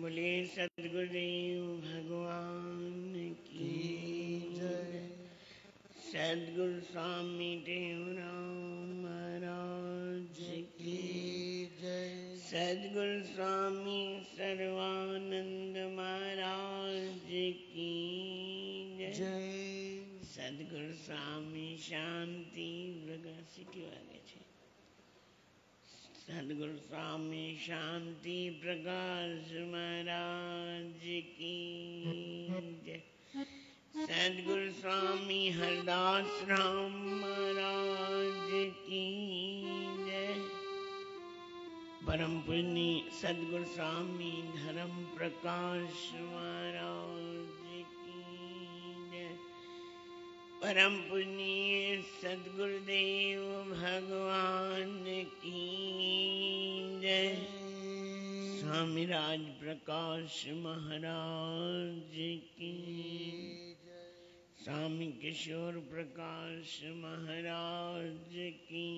बोले सद्गुरुदेव भगवान की जय। सद्गुरु स्वामी देवराम महाराज की जय। सद्गुरु स्वामी सर्वानंद महाराज की जय। सद्गुरु स्वामी शांति प्रकाश की आगे छे। सद्गुरु स्वामी शांति प्रकाश महाराज की जय। सद्गुरु स्वामी हरदास राम महाराज की जय। परम पूजनीय सद्गुरु स्वामी धर्म प्रकाश महाराज की जय। परम पूजनीय सद्गुरुदेव भगवान की जय। स्वामी राज प्रकाश महाराज की जय। स्वामी किशोर प्रकाश महाराज की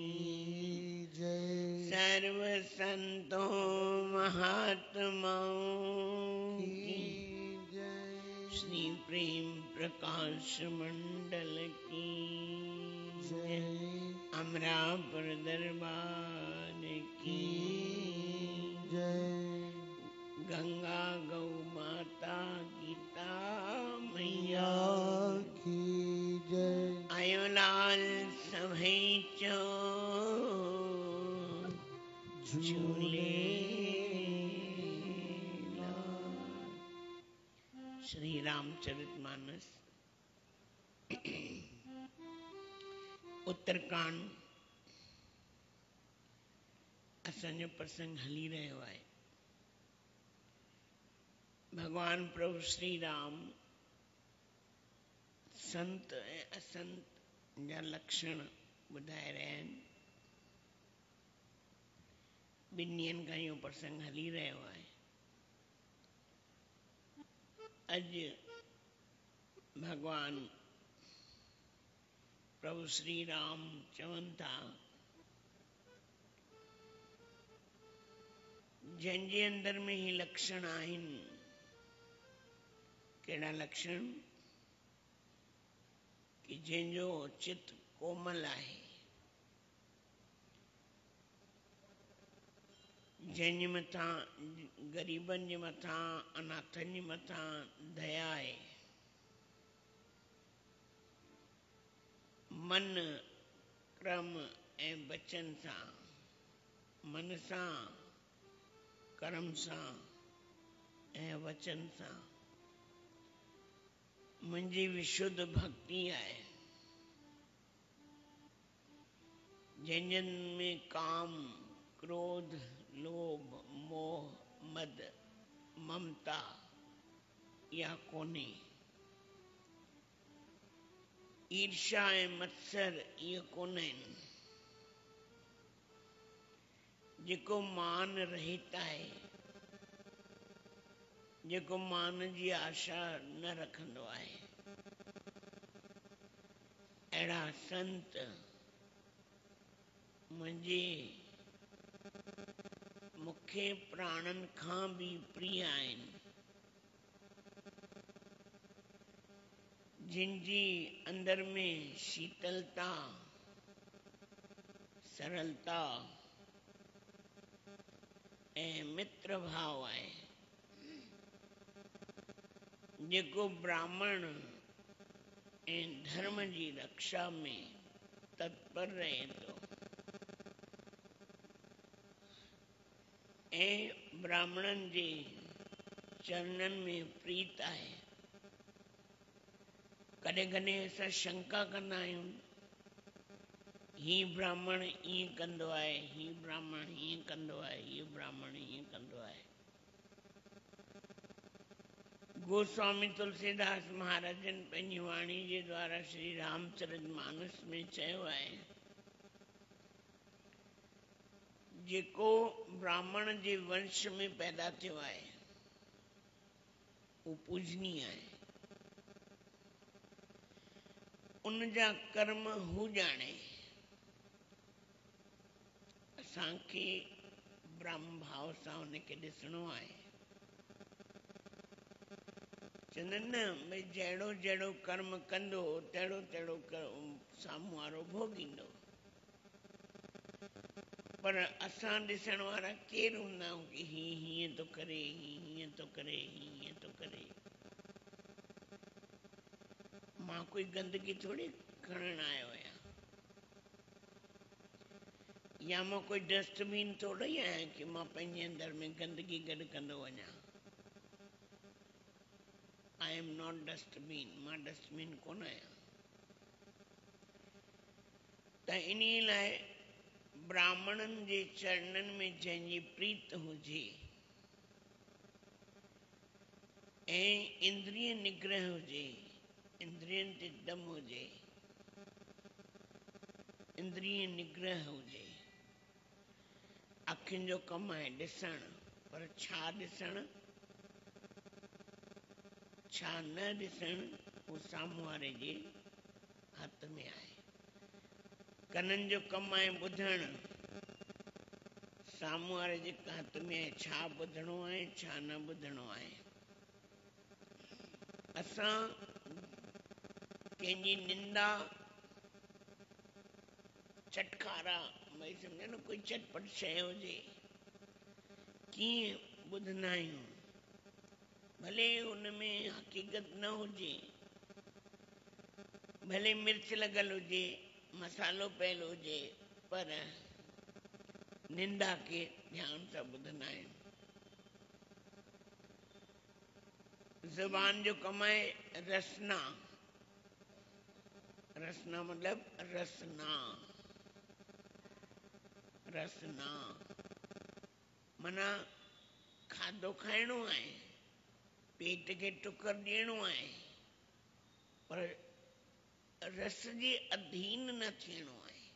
जय। सर्व संतों महात्माओं की जय। श्री प्रेम प्रकाश मंडल की जय। अमरापुर दरबार की जय। गंगा गौ माता गीता मैया की जय। आयोलाल सभई चो झूले श्री रामचरितमानस उत्तरकांड असांजो प्रसंग हली रहियो आहे। भगवान प्रभु श्री राम संत ऐं असंत जा लक्षण ॿुधाए रहिया आहिनि। ॿिनि ॾींहंनि खां इहो प्रसंग हली रहियो आहे। अॼु भगवान प्रभु श्री राम चवनि था जंहिंजे अंदर में ही लक्षण आहिनि। कहिड़ा लक्षण? कि जंहिंजो चित कोमल आहे, जंहिंजे मथां ग़रीबनि जे मथां अनाथनि जे मथां दया आहे, मन क्रम ऐं बचन सां, मन सां कर्म सां ऐं वचन सां मुंहिंजी विशुद्ध भक्ति आहे। जंहिंजनि में काम क्रोध लोभ मोह मद ममता या कोन्हे। ईर्ष्या ऐं मत्सर इहे कोन आहिनि। जेको मान रहित आहे, जेको मान जी आशा न रखंदो आहे, अहिड़ा संत मूंखे प्राणनि खां बि प्रिय आहिनि। जिनजी अंदर में शीतलता सरलता ऐं मित्र भाव आहे। जेको ब्राह्मण ऐं धर्म जी रक्षा में तत्पर रहे थो ऐं ब्राह्मणनि जे चरणनि में प्रीत आहे। कॾहिं कॾहिं असां शंका कंदा आहियूं, ही ब्राह्मण ईअं कंदो आहे, ही ब्राह्मण हीअं कंदो आहे, हीअ ब्राह्मण हीअं कंदो आहे। गोस्वामी तुलसीदास महाराजन पंहिंजी वाणी जे द्वारा श्री रामचरितमानस में चयो आहे, जेको ब्राह्मण जे वंश में पैदा थियो आहे वो पूजनीय आहे। उन जा कर्म हू ॼाणे। असांखे ब्रह्म भाव सां उनखे ॾिसणो आहे। चवंदा आहिनि न भई जहिड़ो जहिड़ो कर्म कंदो तहिड़ो तहिड़ो साम्हूं वारो भोगींदो। पर असां ॾिसण वारा केरु हूंदा आहियूं कि हीअं हीअं थो करे, हीअं थो करे, हीअं थो करे। मां कोई गंदगी थोड़ी खणण आयो आहियां, या मां कोई डस्टबिन थोड़ी आहियां कि मां पंहिंजे अंदर में गंदगी गॾु कंदो वञा। आई एम नॉट डस्टबिन, मां डस्टबिन कोन आहियां। त इन लाइ ब्राह्मणनि जे चरणनि में जंहिंजी प्रीत हुजे ऐं इंद्रिय निग्रह हुजे, इंद्रियनि ते दम हुजे, इंद्रिय निग्रह हुजे। अखियुनि जो कमु आहे ॾिसण, पर छा ॾिसण छा न ॾिसण उहो साम्हूं वारे जे हथ में आहे। कननि जो कमु आहे ॿुधण, साम्हूं वारे जे हथ में आहे छा ॿुधणो आहे छा न ॿुधणो आहे। असां कंहिंजी निंदा चटकारा, भई सम्झो न कोई चटपट शइ हुजे, कीअं ॿुधंदा आहियूं, भले हुन में हक़ीक़त न हुजे, भले मिर्च लॻल हुजे, मसालो पयल हुजे, पर निंदा खे ध्यान सां ॿुधंदा आहियूं। ज़ुबान जो कमु आहे रसना, रसना मतलब रसना, रसना माना खाधो खाइणो आहे, पेट खे टुकर ॾियणो आहे, पर रस जे अधीन न थियणो आहे।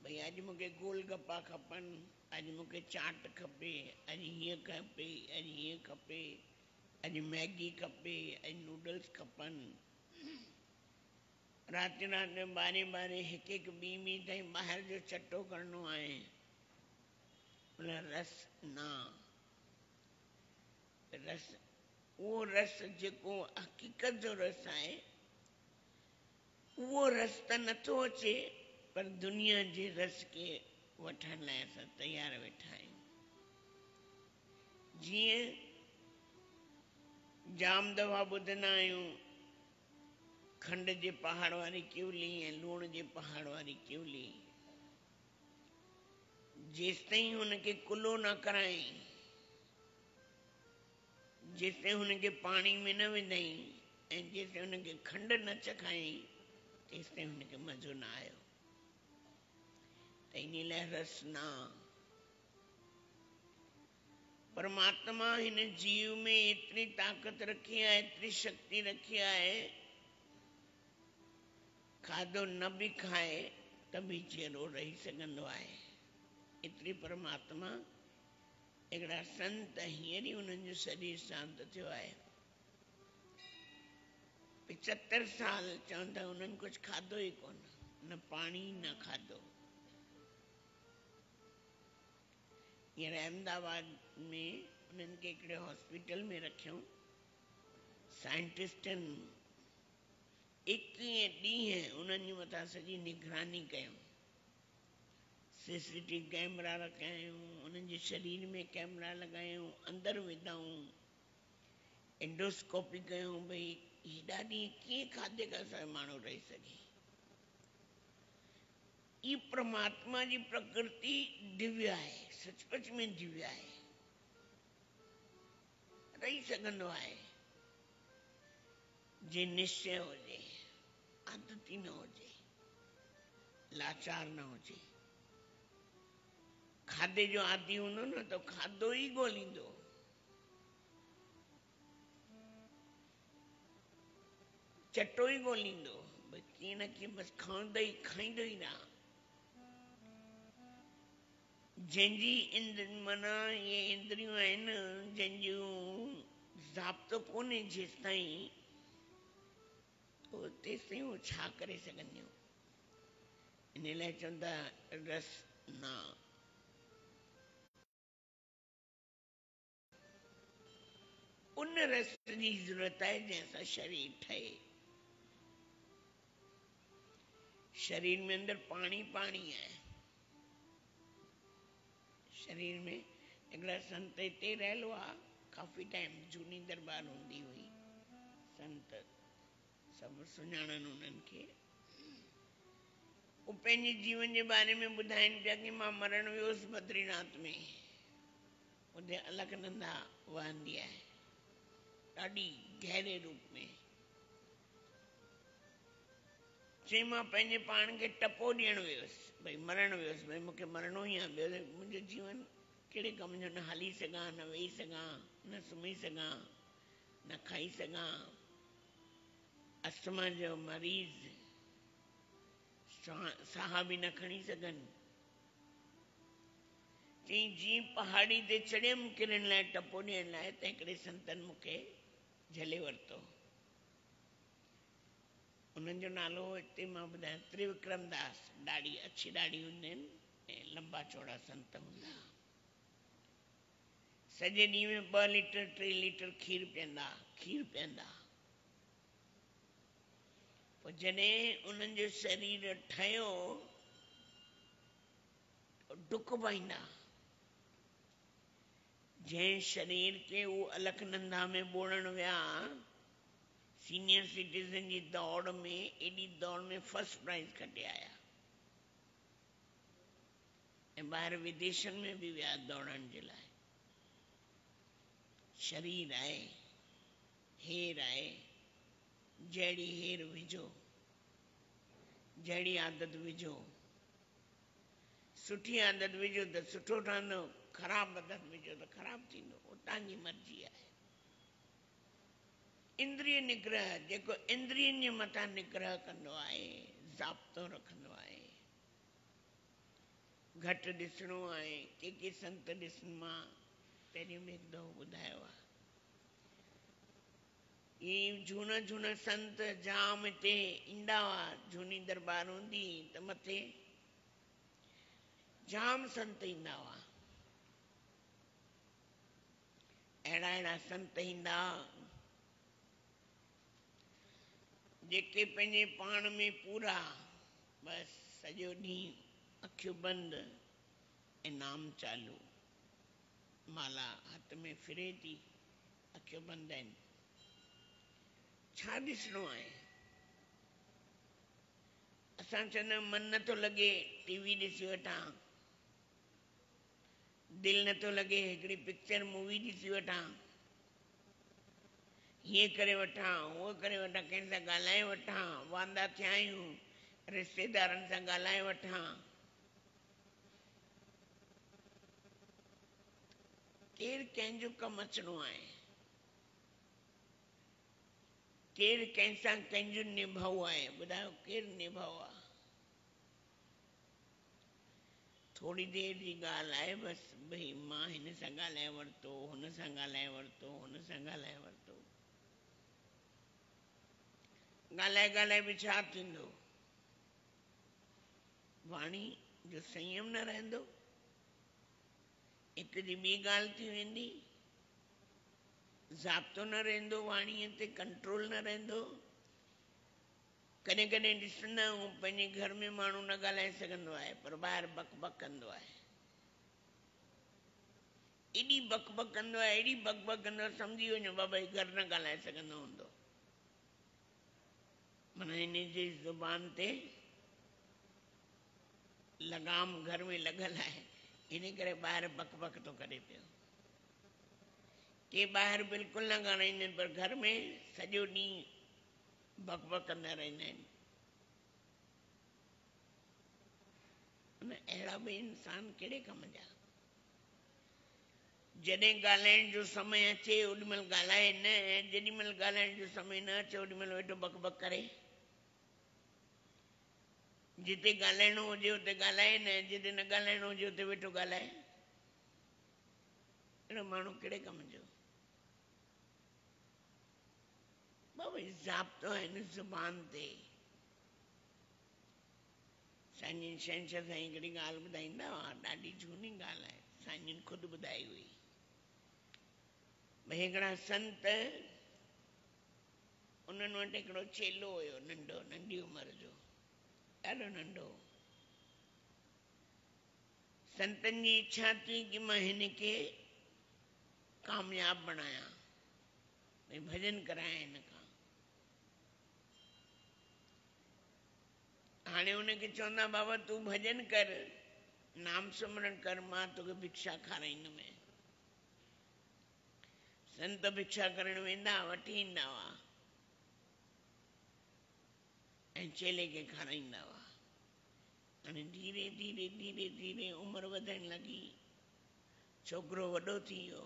भई अॼु मूंखे गोलगप्पा खपनि, अॼु मूंखे चाट खपे, अॼु हीअं खपे, अॼु हीअं खपे, अॼु मैगी खपे, अॼु नूडल्स खपनि। राति राति जो 12 हिकु हिकु ॿी ताईं ॿाहिरि जो चटो करणो आहे, उन रस न रस, उहो रस जेको हक़ीक़त जो रस आहे उहो रस त नथो अचे, पर दुनिया जे रस खे वठण लाइ असां तयारु वेठा आहियूं। जीअं जाम दफ़ा ॿुधंदा आहियूं खंड जे पहाड़ वारी किवली ऐं लूण जे पहाड़ वारी किवली, जेसिताईं हुनखे कुलो न कराई, जेसिताईं हुनखे पाणी में न विझाई ऐं जेसिताईं हुनखे खंड न चखाई, तेसिताईं हुनखे मज़ो न आयो। त इन लाइ रस न, परमात्मा हिन जीव में एतिरी ताक़त रखी आहे, एतिरी शक्ति रखी आहे, खाधो न बि खाए त बि चेरो रही सघंदो आहे। एतिरी परमात्मा, हिकिड़ा संत हींअर ई उन्हनि जो शरीर शांत थियो आहे, 75 साल चवनि था उन्हनि कुझु खाधो ई कोन, न पाणी न खाधो। हींअर अहमदाबाद में उन्हनि खे हिकिड़े हॉस्पिटल में रखियऊं, साइंटिस्टनि 21 ॾींहं उन्हनि जे मथां सॼी निगरानी कयूं, CCTV कैमरा रखायूं, उन्हनि जे शरीर में कैमरा लॻायूं, अंदरि विधाऊं, एंडोस्कोपी कयूं, भई हेॾा ॾींहं कीअं खाधे खां सवाइ माण्हू रही सघे। ई परमात्मा जी प्रकृति दिव्य आहे, सचपच में दिव्य आहे, रही सघंदो आहे जे निश्चय हुजे, आदती न हुजे, लाचार न हुजे। खाधे जो आदि हूंदो न त खाधो ई ॻोल्हींदो, चटो ई ॻोल्हींदो, भई कीअं न कीअं बसि खाईंदो ई रहां। जंहिंजी माना इहे इंद्रियूं आहिनि, जंहिंजूं ज़ाब्तो कोन्हे जेसिताईं, तेसिताईं उहो छा करे सघंदियूं। इन लाइ चवंदा रस न, उन रस जी जरूरत है जैसा शरीर ठहे। शरीर में अंदर पानी पानी है। शरीर में हिकिड़ा संत हिते रहियलु आहे काफ़ी टाइम, झूनी दरबार हूंदी हुई, संत सभु सुञाणनि उन्हनि खे। वो पंहिंजे जीवन जे बारे में ॿुधाइनि पिया कि मां मरण वियोसि बद्रीनाथ में, उते अलकनंदा वहंदी आहे ॾाढी गहरे रूप में। चई मां पंहिंजे पाण खे टपो ॾियण वियुसि, भई मरण वियुसि, भई मूंखे मरणो ई आहे, ॿियो मुंहिंजो जीवन कहिड़े कम जो, न हली सघां, न वेही सघां, न सुम्ही सघां, न खाई सघां, अस्थमा जो मरीज़, साह बि न खणी सघनि। चई जीअं पहाड़ी ते चढ़ियमि किरण लाइ, टपो ॾियण लाइ, त हिकिड़े संतनि मूंखे झले वरितो। उन्हनि जो नालो हिते मां ॿुधायां, त्रिविक्रम दास। ॾाढी अछी ॾाढी हूंदी आहिनि ऐं लंबा चौड़ा संत हूंदा। सॼे ॾींहं में 2 लीटर 3 लीटर खीर पीअंदा। पोइ जॾहिं उन्हनि जो शरीर ठहियो, डुक पाईंदा। जंहिं शरीर खे उहो अलकनंदा में ॿोड़ण विया, सीनियर सिटीजन जी दौड़ में, एॾी दौड़ में फर्स्ट प्राइज खटे आया, ऐं ॿाहिरि विदेशनि में बि विया दौड़ण जे लाइ। शरीर आहे, हेर आहे, जहिड़ी हेर विझो, जहिड़ी आदत विझो, सुठी आदत विझो त सुठो ठहंदो, ख़राब आदत विझो त ख़राब थींदो, उहो तव्हांजी मर्ज़ी आहे। इंद्रिय निग्रह, जेको इंद्रियनि जे मथां निग्रह कंदो आहे, ज़ाब्तो रखंदो आहे। घटि ॾिसणो आहे, के संत ॾिसनि, मां पहिरियों बि हिकु दफ़ो ॿुधायो आहे, ये झूना झूना संत जाम हिते ईंदा हुआ, झूनी दरबार हूंदी त मथे जाम संत ईंदा हुआ। अहिड़ा अहिड़ा संत ईंदा जेके पंहिंजे पाण में पूरा बसि सॼो ॾींहुं अखियूं बंदि ऐं नाम चालू, माला हथ में फिरे थी, अखियूं बंदि आहिनि। छा ॾिसणो आहे? असां चवंदा आहियूं मन नथो लॻे टीवी ॾिसी वठां, दिलि नथो लॻे हिकिड़ी पिक्चर मूवी ॾिसी वठां, हीअं करे वठां, उहो करे वठां, कंहिं सां ॻाल्हाए वठां, वांदा थिया आहियूं रिश्तेदारनि सां ॻाल्हाए वठां। केरु कंहिंजो कमु अचिणो आहे, केरु कंहिंसां कंहिंजो निभाउ आहे, ॿुधायो केरु निभाउ आहे? थोड़ी देर जी ॻाल्हि आहे बसि, भई मां हिन सां ॻाल्हाए वरितो, हुन सां ॻाल्हाए वरितो, हुन सां ॻाल्हाए वरितो, ॻाल्हाए ॻाल्हाए बि छा थींदो? वाणी जो संयम न रहंदो, हिक जी ॿी ॻाल्हि थी वेंदी, ज़ाब्तो न रहंदो, वाणीअ ते कंट्रोल न रहंदो। कॾहिं कॾहिं ॾिसंदा आहियूं पंहिंजे घर में माण्हू न ॻाल्हाए सघंदो आहे, पर ॿाहिरि बक बक कंदो आहे, एॾी बक बक कंदो आहे, एॾी बक बक कंदो आहे, सम्झी वञो बाबा घर न ॻाल्हाए सघंदो हूंदो। माना हिन जी ज़ुबान ते लगाम घर में लॻल आहे, इन करे ॿाहिरि बक बक थो करे पियो। के ॿाहिरि बिल्कुलु न ॻाल्हाईंदा आहिनि, पर घर में सॼो ॾींहुं बक बक कंदा रहंदा आहिनि। अहिड़ा बि इंसान कहिड़े कम जा? जॾहिं ॻाल्हाइण जो समय अचे ओॾीमहिल ॻाल्हाए न, जेॾीमहिल ॻाल्हाइण जो समय न अचे ओॾीमहिल वेठो बक बक करे। जिते ॻाल्हाइणो हुजे उते ॻाल्हाए न, जिते न ॻाल्हाइणो हुजे उते वेठो ॻाल्हाए। अहिड़ो माण्हू कहिड़े कम जो? बाबा ज़ाब्तो आहे न ज़ुबान ते। साईं शहंशाह साईं हिकिड़ी ॻाल्हि ॿुधाईंदा हुआ, ॾाढी झूनी ॻाल्हि आहे, साईं ख़ुदि ॿुधाई हुई। भई हिकिड़ा संत, उन्हनि वटि हिकिड़ो चेलो हुयो, नंढो, नंढी उमिरि जो, ॾाढो नंढो। संतनि जी इच्छा थी कि मां हिनखे कामयाब बणायां, भई भजन करायां हिन खां। हाणे उनखे चवंदा बाबा तूं भजन कर, नाम सिमरन कर, मां तोखे भिक्षा खाराईंदुमि। संत भिक्षा करण वेंदा, वठी ईंदा हुआ ऐं चेले खे खाराईंदा हुआ। हाणे धीरे धीरे धीरे धीरे उमिरि वधण लॻी, छोकिरो वॾो थी वियो।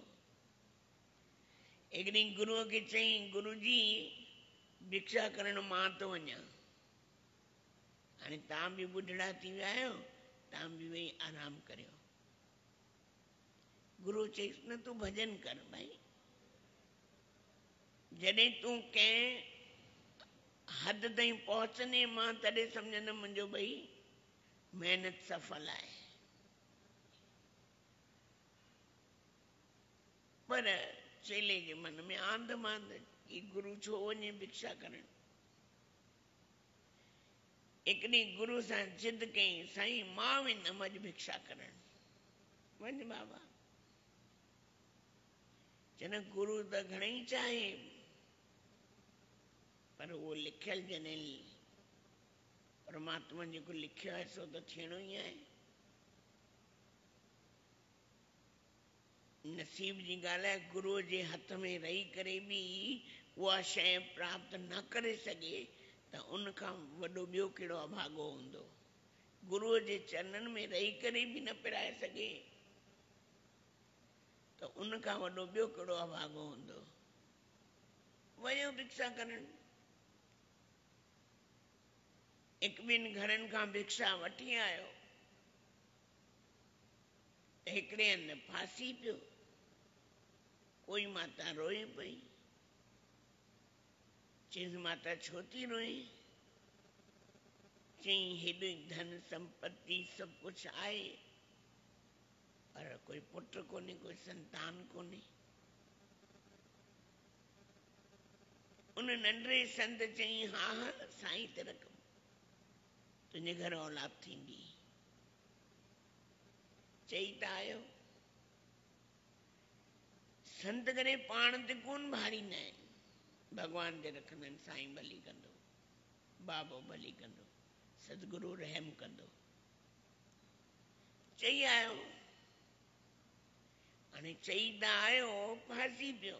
हिकु ॾींहुं गुरूअ खे चईं, गुरू जी भिक्षा करण मां थो वञां, हाणे तव्हां बि ॿुढड़ा थी विया आहियो, तव्हां बि वेही आराम करियो। गुरू चईसि न तूं भजन कर भाई, जॾहिं तूं कंहिं हद ताईं पहुचंदे मां तॾहिं सम्झंदमि मुंहिंजो भई महिनत सफल आहे। पर चेले जे मन में आंध मांध कि गुरू छो वञे भिक्षा करण। हिकु ॾींहुं गुरू सां जिद कई, साईं मां वेंदमि अॼु भिक्षा करण। वञ बाबा। चवनि गुरू त घणेई चाहे, पर उहो लिखियल जॾहिं परमात्मा जेको लिखियो आहे सो त थियणो ई आहे। नसीब जी ॻाल्हि आहे, गुरूअ जे हथ में रही करे बि उहा शइ प्राप्त न करे सघे त उन खां वॾो ॿियो कहिड़ो अभागो हूंदो। गुरूअ जे चरणनि में रही करे बि न पिराए सघे त उन खां वॾो ॿियो कहिड़ो अभागो हूंदो। वयो भिक्षा करण, हिकु ॿिनि घरनि खां भिक्षा वठी आयो, हिकिड़े हंधि फासी पियो। कोई माता रोए पई, चईंसि माता छो थी रोए? चई हेॾी धन संपत्ति सभु कुझु आहे, पर कोई पुट कोन्हे, कोई संतान कोन्हे। उन नंढड़े संत चई हा हा साईं तिलक, तुंहिंजे घर औलाद थींदी। चई त आयो। संत करे पाण ते कोन भाड़ींदा आहिनि, भॻवान ते रखंदा आहिनि, साईं भली कंदो, बाबो भली कंदो, सतगुरु रहम कंदो। चई आयो। हाणे चई त आयो, फासी पियो।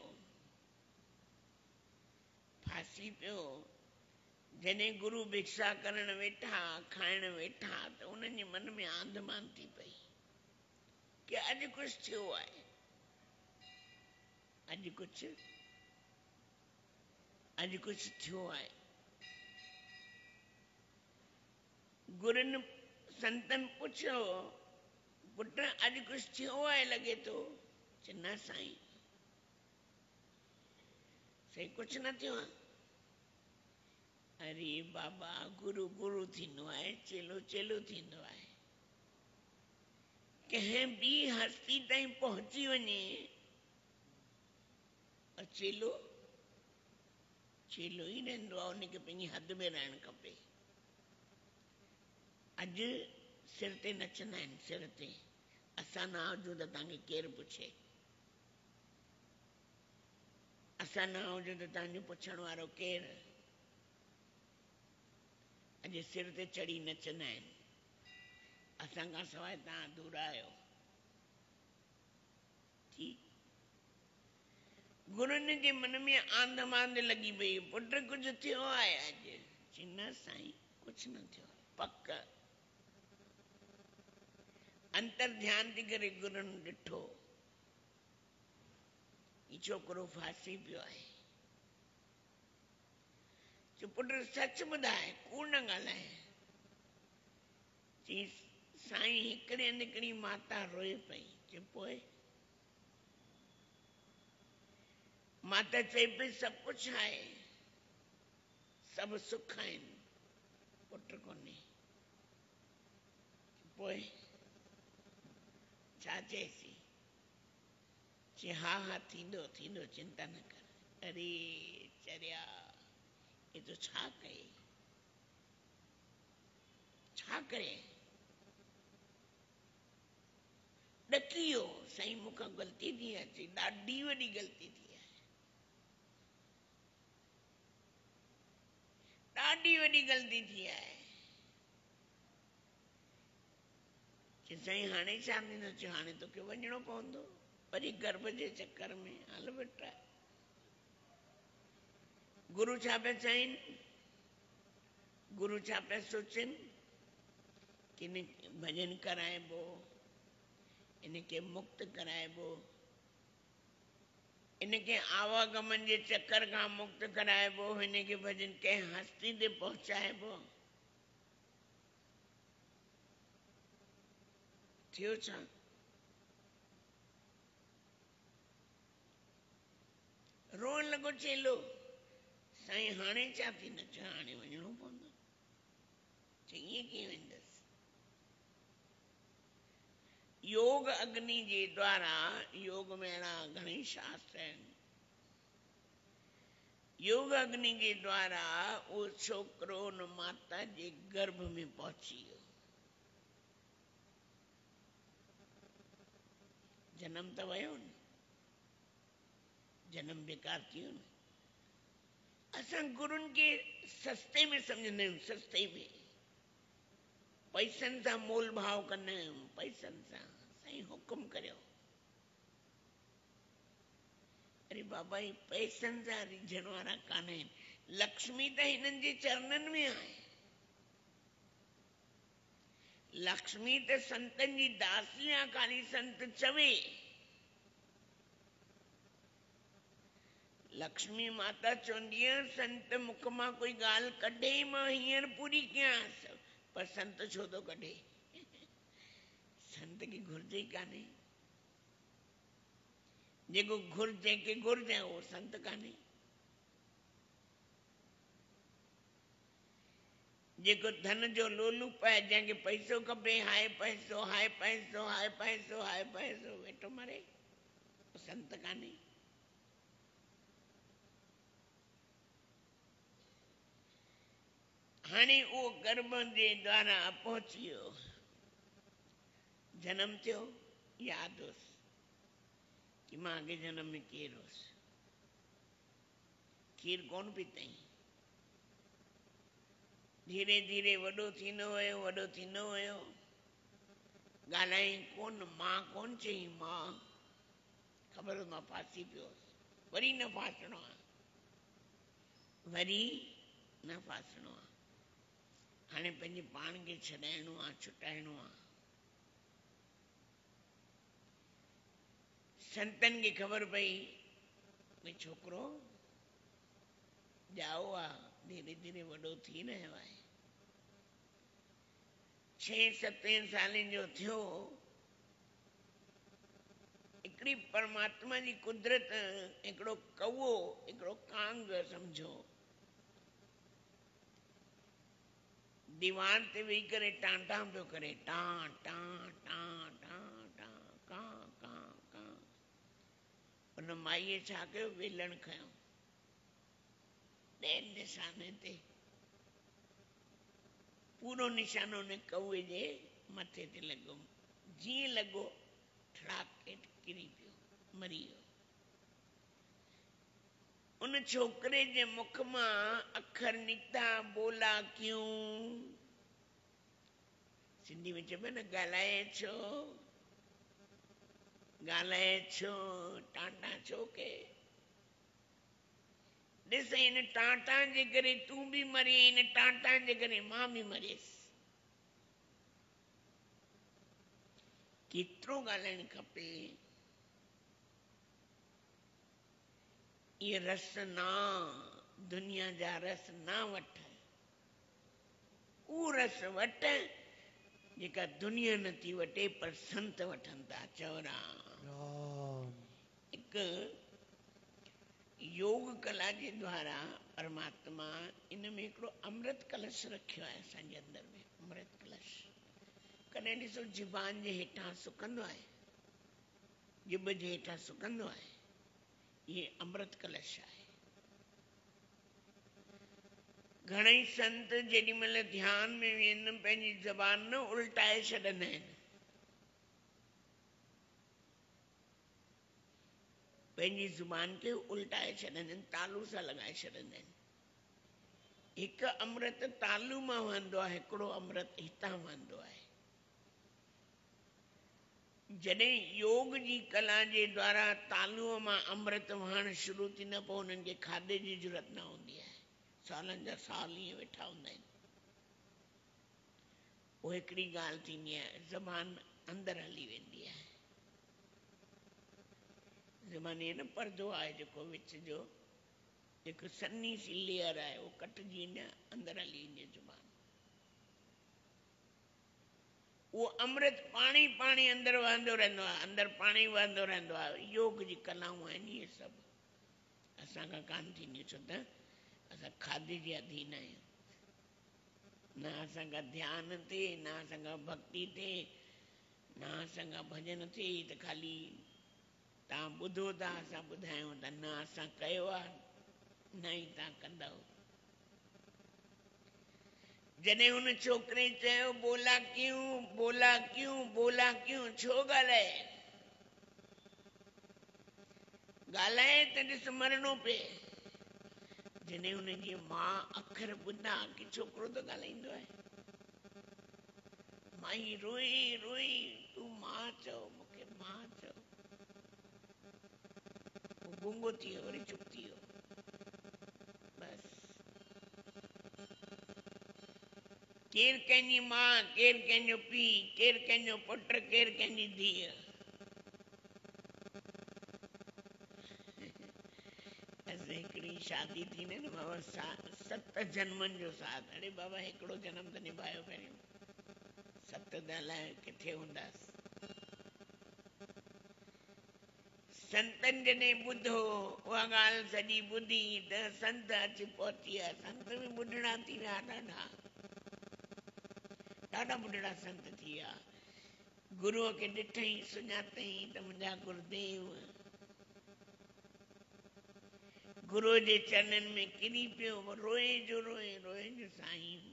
फासी पियो, जॾहिं गुरू भिक्षा करण वेठा, खाइण वेठा, त उन्हनि जे मन में आंध मांध थी पई कि अॼु कुझु थियो आहे, अॼु कुझु थियो आहे। गुरुनि संतनि पुछियो, पुट अॼु कुझु थियो आहे लॻे थो? चई न साईं, सही कुझु न थियो आहे। अरे बाबा, गुरू गुरू थींदो आहे, चेलो चेलो थींदो आहे। कंहिं ॿी हस्ती ताईं पहुची वञे, चेलो चेलो ई रहंदो आहे, उनखे पंहिंजी हद में रहणु खपे। अॼु सिर ते नचंदा आहिनि, सिर ते। असां न हुजूं त तव्हांखे केरु पुछे? असां न हुजूं त तव्हांजो पुछण वारो केरु? अॼु सिर ते चढ़ी नचंदा आहिनि, असां खां सवाइ तव्हां अधूरा आहियो। गुरुनि जे मन में आंध मांध लॻी पई, पुट कुझु थियो आहे अॼु? चई न साईं कुझु न थियो आहे, पक। अंतर ध्यान थी करे गुरुनि ॾिठो, ही छोकिरो फासी पियो आहे। चई पुट सच ॿुधाए, कूड़ न ॻाल्हाए। चई साईं हिकिड़े हंधि हिकिड़ी माता रोए पई। चई पोइ? माता चई पई सभु कुझु आहे, सभु सुख आहिनि, पुट कोन्हे। पोइ छा चएसि? चई हा हा थींदो थींदो चिंता न कर। अरे चरिया ये तो छा कहे छा करे ॾकी वियो साईं मूंखां ग़लती थी अचे ॾाढी वॾी ग़लती थी आहे ॾाढी वॾी ग़लती थी आहे। चई साईं हाणे छा थींदो चयो हाणे तोखे वञिणो पवंदो वरी गर्भ जे चक्कर में हल बेटा। गुरु छा पिया चवनि गुरु छा पिया सोचनि कि इन भजन कराइबो इनके मुक्त कराइबो इनके आवागमन जे चक्कर खां मुक्त कराइबो इनके भजन कंहिं हस्ती ते पहुचाइबो। थियो छा रोअण लॻो चेलो साईं हाणे छा थींदो चयो हाणे वञिणो पवंदो। चई ईअं कीअं वेंदसि योग अग्नि जे द्वारा योग में अहिड़ा घणई शास्त्र आहिनि योग अग्नि जे द्वारा उहो छोकिरो उन माता जे गर्भ में पहुची वियो जनम त वियो न जनम बेकार थी वियो न। असां गुरुनि खे सस्ते में सम्झंदा आहियूं सस्ते में पैसनि सां मोल भाव कंदा आहियूं पैसनि सां साईं हुकुम करियो। अरे बाबा ही पैसनि सां रिझण वारा कान आहिनि लक्ष्मी त हिननि जे चरणनि में आहे लक्ष्मी त संतनि जी दासी आहे ख़ाली संत चवे लक्ष्मी माता चवंदी आहे संत मुख मां कोई ॻाल्हि कढे मां हींअर पूरी कयांसि पर संत छो थो कढे संत खे घुर्ज ई कान्हे जेको जंहिंखे घुर्ज आहे उहो संत कान्हे जेको धन जो लोलूप आहे जंहिंखे पैसो खपे हाय पैसो हाय पैसो हाय पैसो हाय पैसो वेठो मरे संत कान्हे। हाणे उहो गर्भ जे द्वारा पहुची वियो जनम थियो यादि हुअसि कि मां अॻे जनम में केरु हुअसि खीर कोन पीतई धीरे धीरे वॾो थींदो वियो ॻाल्हाई कोन मां कोन चई मां ख़बर मां फासी पियो वरी न फासणो आहे वरी न फासणो आहे हाणे पंहिंजे पाण खे छॾाइणो आहे छुटाइणो आहे संतनि खे ख़बर पई भई छोकिरो ॼाओ आहे धीरे धीरे वॾो थी रहियो आहे 6-7 सालनि जो थियो हिकिड़ी परमात्मा जी कुदरत हिकिड़ो कौओ हिकिड़ो कांग सम्झो दीवार ते वेही करे टांटा पियो करे टां टां टां टां टां कां कां कां उन माईअ छा कयो वेलण खयो ॾे निशाने ते पूरो निशानो उन कौए जे मथे ते लॻो जीअं लॻो ठड़ाक किरी पियो मरी वियो उन छोकिरे जे मुख मां अखर निकिता बोला क्यों सिंधी में चइबो न ॻाल्हाए छो टांटा छो के ॾिस इन टांटा जे करे तूं बि मरी इन टांटा जे करे मां बि मरियसि केतिरो ॻाल्हाइणु खपे ये रस ना दुनिया जा रस ना वठ उहो रस वठ जेका दुनिया नथी वठे पर संत वठनि था चवरा हिकु योग कला जे द्वारा परमात्मा इन में हिकिड़ो अमृत कलश रखियो आहे असांजे अंदर में अमृत कलश कॾहिं ॾिसो ज़ुबान जे हेठां सुकंदो आहे जिब जे हेठां सुकंदो आहे, ये अमृत कलश आहे। घणई संत जेॾी महिल ध्यान में वेहनि पंहिंजी ज़बान न उल्टाए छॾंदा आहिनि, पंहिंजी ज़ुबान खे उल्टाए छॾंदा आहिनि, तालू सां लॻाए छॾंदा आहिनि। हिकु अमृत तालू मां वहंदो आहे, हिकिड़ो अमृत हितां वहंदो आहे। जॾहिं योग जी कला जे द्वारा तालूअ मां अमृत वहण शुरू थींदो, पोइ उन्हनि खे खाधे जी ज़रूरत न हूंदी आहे। सालनि जा साल ईअं वेठा हूंदा आहिनि। पोइ हिकिड़ी ॻाल्हि थींदी आहे, ज़बान अंदरि हली वेंदी आहे। ज़बान न पर्दो आहे जेको विच जो, जेको सन्ही सी लेयर आहे, उहो कटिजी न अंदरि हली वेंदी आहे ज़ुबान। वो अमृत पाणी पाणी अंदर वहंदो रहंदो आहे, अंदर पाणी वहंदो रहंदो आहे। योग जी कलाऊं आहिनि इहे सभु, असांखां कान थींदियूं, छो त असां खाधे जे अधीन आहियूं। न असांखां ध्यानु थिए, न असांखां भक्ति थिए, न असांखां भॼन थिए, त ख़ाली तव्हां ॿुधो था असां ॿुधायूं था, न असां कयो आहे, न ई तव्हां कंदव। जॾहिं हुन छोकिरे चयो बोला क्यों बोला क्यों बोला क्यों, छो ॻाल्हाए? ॻाल्हाए त ॾिस मरणो पए। जॾहिं हुनजी मां अखर ॿुधा कि छोकिरो त ॻाल्हाईंदो आहे, माई रोई रोई, तूं मां चओ मूंखे, मां चओ। वो गूंगो थी वियो, वरी चुप थी वियो। बस केरु कंहिंजी मां, केरु कंहिंजो पीउ, केरु कंहिंजो पुटु, केरु कंहिंजी धीउ। हिकिड़ी शादी थी न बाबा, 7 जन्मनि जो साथ। अरे बाबा हिकिड़ो जन्म त निभायो पहिरियों, 7 त अलाए किथे हूंदासीं। संतनि जॾहिं ॿुधो उहा ॻाल्हि सॼी ॿुधी त संत अची पहुची विया। संत बि ॿुढड़ा थी विया, ॾाढा ॿुढड़ा संत थी विया। गुरूअ खे ॾिठई, सुञातई त मुंहिंजा गुरुदेव। गुरू जे चरणनि में किरी पियो, रोए जो रोए, रोए जो साईं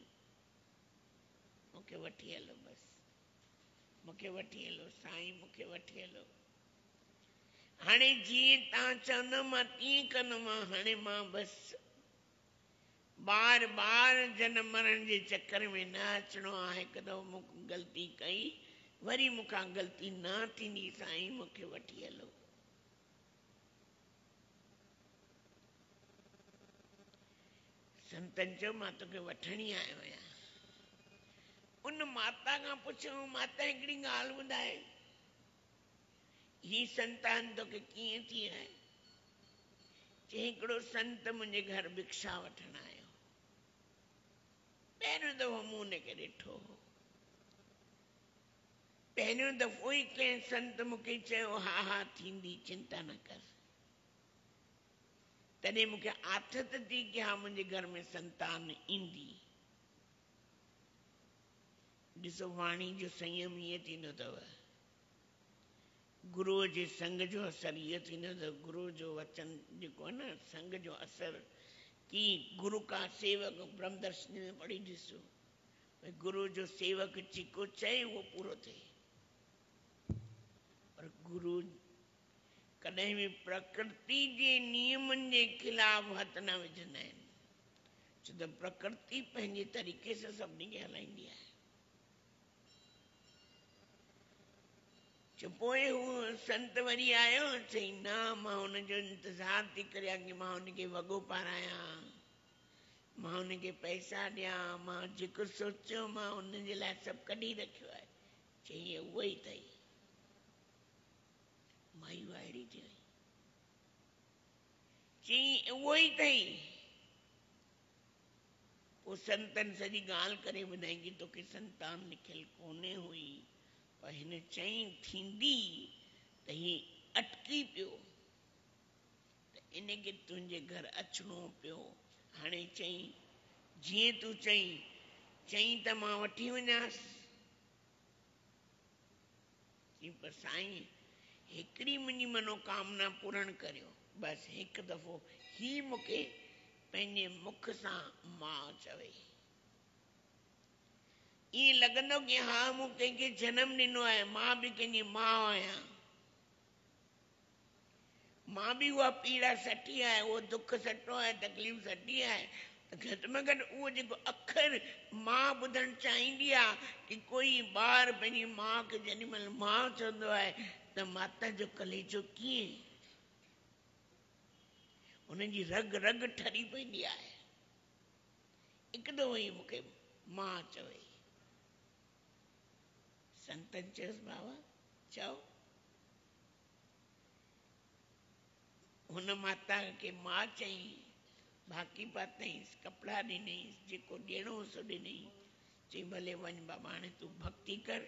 मूंखे वठी हलो, बसि मूंखे वठी हलो साईं, मूंखे वठी हलो। हाणे जीअं तव्हां चवंदा मां तीअं कंदोमांव। हाणे मां बसि बार बार जनम मरण जे चक्कर में न अचिणो आहे। हिकु दफ़ो मूं ग़लती कई, वरी मूंखां ग़लती न थींदी, साईं मूंखे वठी हलो। संतनि चयो मां तोखे वठण ई आयो आहियां। उन माता खां पुछियो, माता हिकिड़ी ॻाल्हि ॿुधाए, ही संतान तोखे कीअं थी आहे? चई हिकिड़ो संत मुंहिंजे घर भिक्षा वठण आयो, पहिरियों दफ़ो मूं हुनखे ॾिठो। पहिरियों दफ़ो ई कंहिं संत मूंखे चयो हा हा थींदी, चिंता न कर। तॾहिं मूंखे आथत थी कि हा मुंहिंजे घर में संतान ईंदी। ॾिसो वाणी जो संयम ईअं थींदो अथव, गुरूअ जे संग जो असर इहो थींदो अथव। गुरू जो वचन जेको आहे न, संग जो असर कि गुरु का सेवक, ब्रह्मदर्शनी में पढ़ी ॾिसो, गुरू जो सेवक जेको चए उहो पूरो थिए। पर गुरू कॾहिं बि प्रकृति जे नियमनि जे ख़िलाफ़ हथ न विझंदा आहिनि, छो त प्रकृति पंहिंजे तरीक़े सां सभिनी खे हलाईंदी आहे। पोइ हू संत वरी आयो, चई न मां हुनजो इंतज़ार थी करियां कि मां हुनखे वॻो पारायां, मां हुनखे पैसा ॾियां, मां जेको सोचियो मां हुनजे लाइ सभु कढी रखियो आहे। चई उहो ई अथई। माई वाइड़ी थी वई, चई उहो ई अथई। पोइ संतनि सॼी ॻाल्हि करे ॿुधाई कि तोखे संतान लिखियल कोन्हे हुई, पर हिन चई थींदी त ही अटकी पियो, त इनखे तुंहिंजे घर अचिणो पियो। हाणे चई जीअं तूं चई त मां वठी वञासि। पर साईं हिकड़ी मुंहिंजी मनोकामना पूर्ण करियो। बस एक दफ़ो ही मूंखे पंहिंजे मुख सां मां चवे। ईअं लॻंदो कि हा मूं कंहिंखे जनम ॾिनो आहे, मां बि कंहिंजी माउ आहियां। मां बि उहा पीड़ा सठी आहे, उहो दुख सठो आहे, तकलीफ़ सठी आहे। घटि में घटि उहो जेको अखर मां ॿुधणु चाहींदी आहे कि कोई ॿार पंहिंजी माउ खे जेॾी महिल मां चवंदो आहे त माता जो कलेजो कीअं हुनजी रग रग ठरी पवंदी आहे। हिकु दफ़ो ई मूंखे मां चवे। संतनि चयोसि बाबा चओ। हुन माता खे मां चई, बाक़ी पातईंसि, कपिड़ा ॾिनईंसि, जेको ॾियणो हो सो ॾिनई। चई भले वञ बाबा, हाणे तूं भक्ति कर,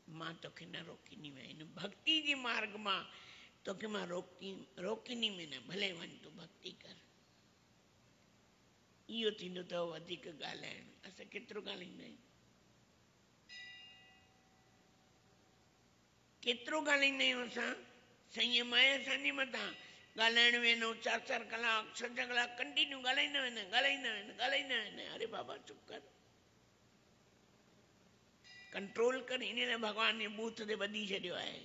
मां तोखे न रोकींदीमांइ। हिन भक्ति जे मार्ग मां तोखे मां रोकींदीमांइ न, भले वञ तूं भक्ति कर। इहो थींदो अथव वधीक ॻाल्हाइण। असां केतिरो ॻाल्हाईंदा आहियूं, केतिरो ॻाल्हाईंदा आहियूं असां। संयम आहे असांजे मथां। ॻाल्हाइण वेंदो 4-4 कलाक 6-6 कलाक कंटिन्यू ॻाल्हाईंदा वेंदा। अरे बाबा चुप कर, कंट्रोल कर। इन लाइ भॻवान जे बूथ ते ॿधी छॾियो आहे,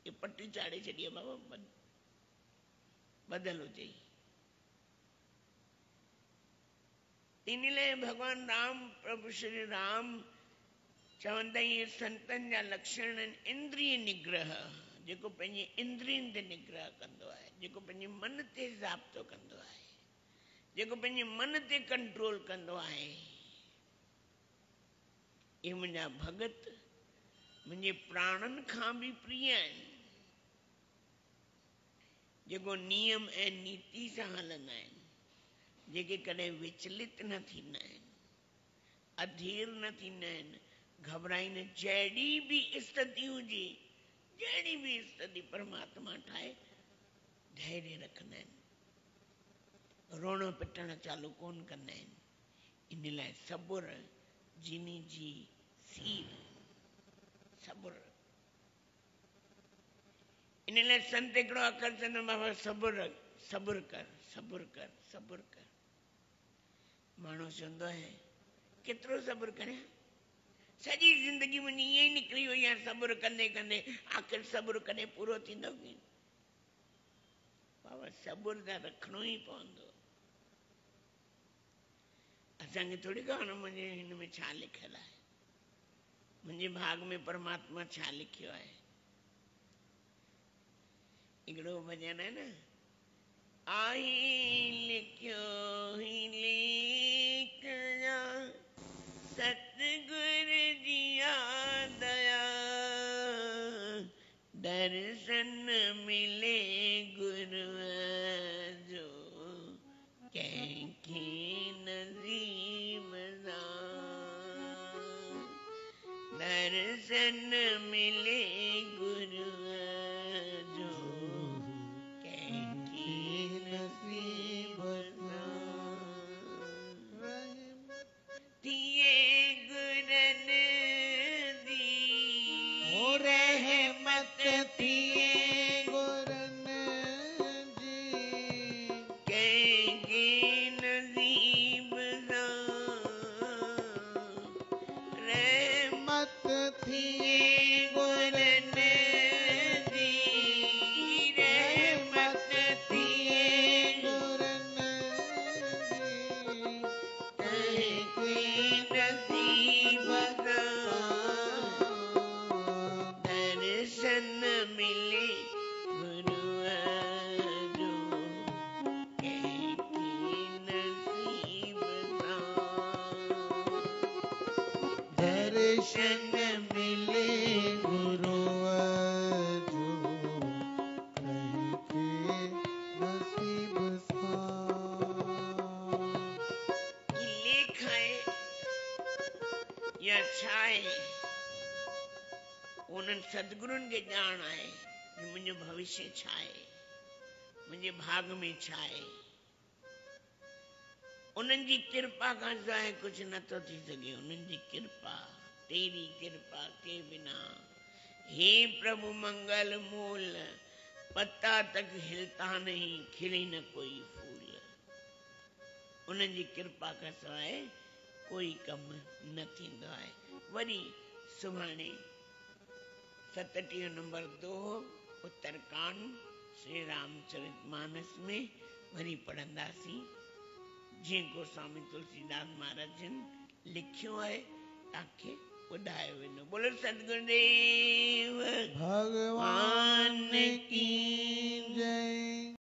ये पटी चाढ़े छॾी आहे बाबा, बदल हुजे। इन लाइ भगवान राम, प्रभु श्री राम चवंदा आहिनि संतनि जा लक्षण आहिनि इंद्रिय निग्रह, जेको पंहिंजे इंद्रियनि ते निग्रह कंदो आहे, जेको पंहिंजे मन ते ज़ाब्तो कंदो आहे, जेको पंहिंजे मन ते कंट्रोल कंदो आहे। इहे मुंहिंजा भगत मुंहिंजे प्राणनि खां बि प्रिय आहिनि, जेको नियम ऐं नीति सां हलंदा आहिनि, जेके कॾहिं विचलित न थींदा आहिनि, अधीर न थींदा आहिनि, घबराईंदा। जहिड़ी बि स्थिति हुजे, जहिड़ी बि स्थिति परमात्मा ठाहे धैर्य रखंदा आहिनि, रोअण पिटण चालू कोन कंदा आहिनि। इन लाइ सबुर जिनी जी सीर, सबुर। इन लाइ संत हिकिड़ो अखर चवंदो बाबा सबुर रख, सबुर कर, सबुर कर, सबुर कर। माण्हू चवंदो आहे केतिरो सबुर करियां, सॼी ज़िंदगी मुंहिंजी ईअं ई निकिरी वई आहे सबुर कंदे कंदे, आख़िर सबुर कॾहिं पूरो थींदो की? बाबा सबुर त रखिणो ई पवंदो। असांखे थोरी ख़बर मुंहिंजे हिन में छा लिखियलु आहे, मुंहिंजे भाग में परमात्मा छा लिखियो आहे। हिकिड़ो भॼन आहे न, आई लिखियो ही लिखया सतगुर जिया दया, दर्शन मिले गुरु जो कंहिंखे नसीब सा, दर्शन मिले गुरु जो कंहिंखे नसीब सा, थिए गुरन दी रहमत, थिए गुरन जी कंहिंखे नसीब सा, रहमत थिए गुरन जी, रहमत थिए गुरन जी कंहिंखे नसीब सा, दर्शन मिले गुरुअ जो कंहिंखे नसीब सा, दर्शन मिले गुरुअ जो कंहिंखे नसीब सा। लेख आहे या छा आहे, उन्हनि सदगुरुनि खे ॼाण आहे कि मुंहिंजो भविष्य छा आहे, मुंहिंजे भाग में छा आहे। उन्हनि जी कृपा खां सवाइ कुझु नथो थी सघे। उन्हनि जी कृपा, तेरी कृपा के बिना हे प्रभु मंगल मूल, पत्ता तक हिलता नहीं, खिले न कोई फूल। उन्हनि जी कृपा खां सवाइ कोई कम न थींदो आहे। वरी सुभाणे 37 नंबर दोहो उत्तरकांड श्री रामचरितमानस में वरी पढ़ंदासीं, जीअं गोस्वामी तुलसीदास महाराज जिन लिखियो आहे तव्हांखे ॿुधायो वेंदो। बोलो सतगुरुदेव भगवान की जय।